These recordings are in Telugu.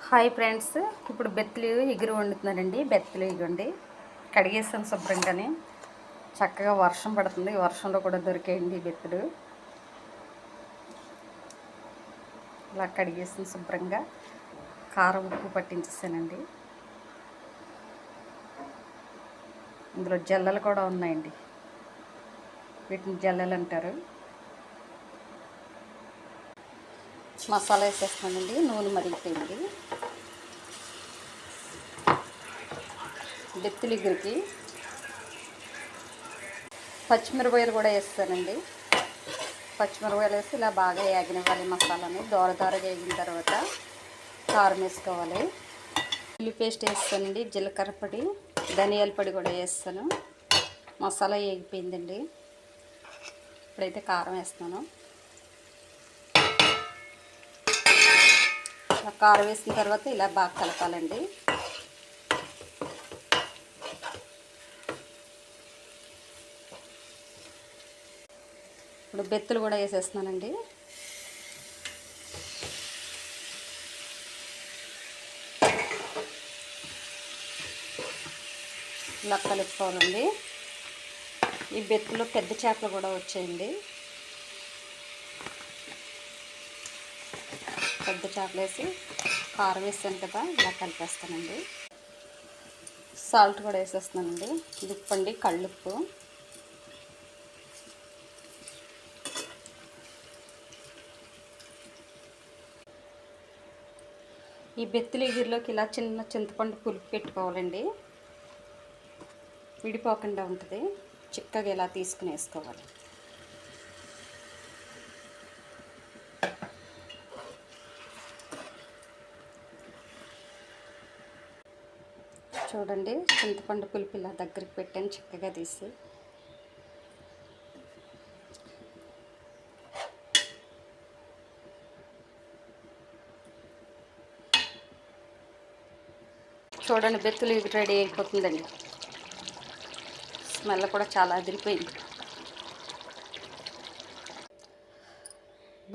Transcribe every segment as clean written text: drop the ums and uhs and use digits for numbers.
హాయ్ ఫ్రెండ్స్, ఇప్పుడు బెత్తలు ఎగురు వండుతున్నానండి. బెత్తలు ఎగుండి కడిగేసాను శుభ్రంగానే. చక్కగా వర్షం పడుతుంది, వర్షంలో కూడా దొరికాయండి బెత్తలు. ఇలా కడిగేసాను శుభ్రంగా, కారం ఉప్పు పట్టించేసానండి. ఇందులో జల్లలు కూడా ఉన్నాయండి, వీటిని జల్లలు అంటారు. మసాలా వేసేస్తానండి. నూనె మరిగిపోయింది. బెత్తలు ఎగురికి పచ్చిమిరపకాయలు కూడా వేస్తానండి. పచ్చిమిరపకాయలు వేసి ఇలా బాగా వేగనివ్వాలి. మసాలాని దోరదోరగా వేగిన తర్వాత కారం వేసుకోవాలి. ఉల్లి పేస్ట్ వేస్తానండి. జీలకర్ర పొడి, ధనియాల పొడి కూడా వేస్తాను. మసాలా వేగిపోయిందండి. ఇప్పుడైతే కారం వేస్తాను. కారం వేసిన తర్వాత ఇలా బాగా కలపాలండి. ఇప్పుడు బెత్తలు కూడా వేసేస్తున్నానండి. ఇలా కలుపుకోవాలండి. ఈ బెత్తలు పెద్ద చేపలు కూడా వచ్చాయండి. పెద్ద చేపలు వేసి కారం వేసాను కదా, ఇలా కలిపేస్తానండి. సాల్ట్ కూడా వేసేస్తున్నానండి. ఉప్పండి, కళ్ళుప్పు. ఈ బెత్తలు ఎగురులోకి ఇలా చిన్న చింతపండు పులుపు పెట్టుకోవాలండి. విడిపోకుండా ఉంటుంది. చిక్కగా ఇలా తీసుకుని వేసుకోవాలి. చూడండి, చింతపండు పులుపు ఇలా దగ్గరికి పెట్టాను చిక్కగా తీసి. చూడండి, బెత్తలు ఎగురు రెడీ అయిపోతుందండి. స్మెల్ కూడా చాలా అదిరిపోయింది.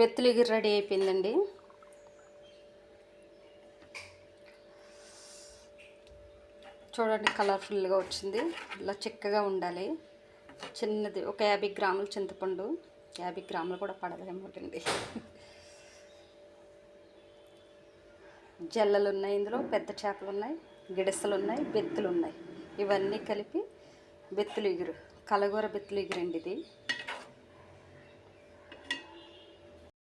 బెత్తలు ఎగురు రెడీ అయిపోయిందండి. చూడండి, కలర్ఫుల్గా వచ్చింది. ఇలా చిక్కగా ఉండాలి. చిన్నది ఒక 50 గ్రాముల చింతపండు. 50 గ్రాములు కూడా పడలేమోటండి. జల్లలు ఉన్నాయి, ఇందులో పెద్ద చేపలు ఉన్నాయి, గిడసలు ఉన్నాయి, బెత్తలు ఉన్నాయి. ఇవన్నీ కలిపి బెత్తలు ఎగురు, కలగూర బెత్తలు ఎగురండి ఇది.